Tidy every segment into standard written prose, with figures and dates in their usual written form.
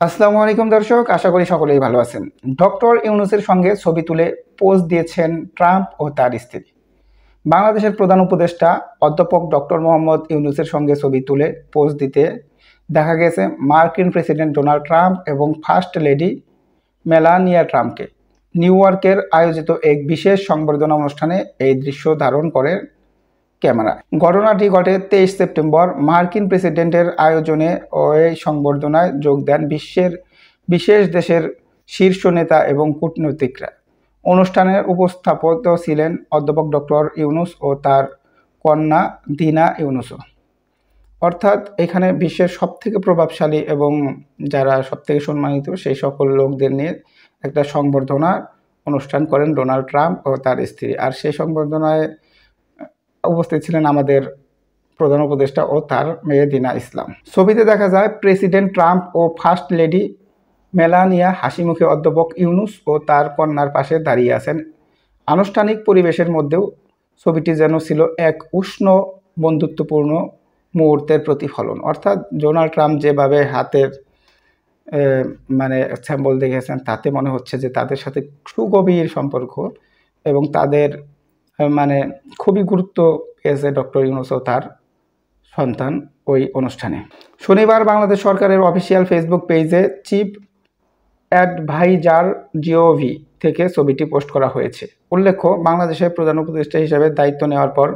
আসসালামু আলাইকুম দর্শক, আশা করি সকলেই ভালো আছেন। ডক্টর ইউনূসের সঙ্গে ছবি তুলে পোজ দিয়েছেন ট্রাম্প ও তার স্ত্রী। বাংলাদেশের প্রধান উপদেষ্টা অধ্যাপক ডক্টর মোহাম্মদ ইউনূসের সঙ্গে ছবি তুলে পোজ দিতে দেখা গেছে মার্কিন প্রেসিডেন্ট ডোনাল্ড ট্রাম্প এবং ফার্স্ট লেডি মেলানিয়া ট্রাম্পকে। নিউ ইয়র্কের আয়োজিত এক বিশেষ সংবর্ধনা অনুষ্ঠানে এই দৃশ্য ধারণ করে ক্যামেরা। ঘটনাটি ঘটে 23 সেপ্টেম্বর। মার্কিন প্রেসিডেন্টের আয়োজনে এই সংবর্ধনায় যোগ দেন বিশ্বের বিশেষ দেশের শীর্ষ নেতা এবং কূটনীতিকরা। অনুষ্ঠানের উপস্থাপক ছিলেন অধ্যাপক ডক্টর ইউনূস ও তার কন্যা দিনা ইউনূসও। অর্থাৎ এখানে বিশ্বের সবথেকে প্রভাবশালী এবং যারা সবথেকে সম্মানিত সেই সকল লোকদের নিয়ে একটা সংবর্ধনার অনুষ্ঠান করেন ডোনাল্ড ট্রাম্প ও তার স্ত্রী। আর সেই সংবর্ধনায় উপস্থিত ছিলেন আমাদের প্রধান উপদেষ্টা ও তার মেয়ে দিনা ইসলাম। ছবিতে দেখা যায় প্রেসিডেন্ট ট্রাম্প ও ফার্স্ট লেডি মেলানিয়া হাসিমুখে অধ্যাপক ইউনূস ও তার কন্যার পাশে দাঁড়িয়ে আছেন। আনুষ্ঠানিক পরিবেশের মধ্যেও ছবিটি যেন ছিল এক উষ্ণ বন্ধুত্বপূর্ণ মুহূর্তের প্রতিফলন। অর্থাৎ ডোনাল্ড ট্রাম্প যেভাবে হাতের স্যাম্বল দেখেছেন তাতে মনে হচ্ছে যে তাদের সাথে সুগভীর সম্পর্ক এবং তাদের খুবই গুরুত্ব পেয়েছে ডক্টর ইউনূস ও তার সন্তান ওই অনুষ্ঠানে। শনিবার বাংলাদেশ সরকারের অফিসিয়াল ফেসবুক পেজে চিফ অ্যাডভাইজার জিওভি থেকে ছবিটি পোস্ট করা হয়েছে। উল্লেখ্য, বাংলাদেশের প্রধান উপদেষ্টা হিসেবে দায়িত্ব নেওয়ার পর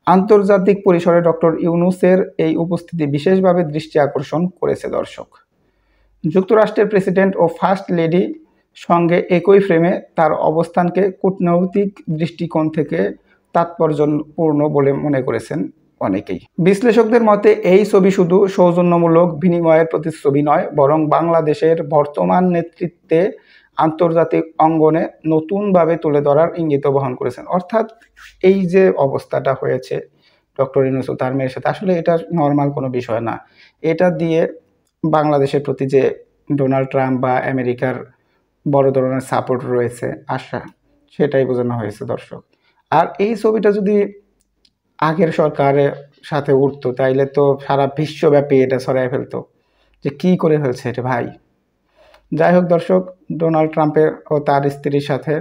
আন্তর্জাতিক পরিসরে ডক্টর ইউনূসের এই উপস্থিতি বিশেষভাবে দৃষ্টি আকর্ষণ করেছে দর্শক। যুক্তরাষ্ট্রের প্রেসিডেন্ট ও ফার্স্ট লেডি সঙ্গে একই ফ্রেমে তার অবস্থানকে কূটনৈতিক দৃষ্টিকোণ থেকে তাৎপর্যপূর্ণ বলে মনে করেছেন অনেকেই। বিশ্লেষকদের মতে এই ছবি শুধু সৌজন্যমূলক বিনিময়ের প্রতিচ্ছবি নয়, বরং বাংলাদেশের বর্তমান নেতৃত্বে আন্তর্জাতিক অঙ্গনে নতুনভাবে তুলে ধরার ইঙ্গিত বহন করেছেন। অর্থাৎ এই যে অবস্থাটা হয়েছে ডক্টর ইউনূস ও তার মেয়ের সাথে, আসলে এটা নর্মাল কোনো বিষয় না। এটা দিয়ে বাংলাদেশের প্রতি যে ডোনাল্ড ট্রাম্প বা আমেরিকার বড় ধরনের সাপোর্ট রয়েছে, আশা, সেটাই বোঝানো হয়েছে দর্শক। আর এই ছবিটা যদি আগের সরকারের সাথে উঠতো তাইলে তো সারা বিশ্বব্যাপী এটা ছড়াই ফেলতো যে কী করে ফেলছে এটা ভাই। যাই হোক দর্শক, ডোনাল্ড ট্রাম্পের ও তার স্ত্রীর সাথে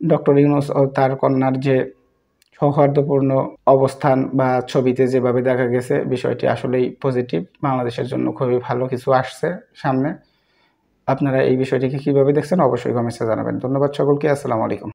ডক্টর ইউনূস ও তার কন্যার যে সৌহার্দ্যপূর্ণ অবস্থান বা ছবিতে যেভাবে দেখা গেছে, বিষয়টি আসলেই পজিটিভ। বাংলাদেশের জন্য খুবই ভালো কিছু আসছে সামনে। আপনারা এই বিষয়টিকে কীভাবে দেখছেন অবশ্যই কমেন্টসে জানাবেন। ধন্যবাদ সকলকে। আসসালামু আলাইকুম।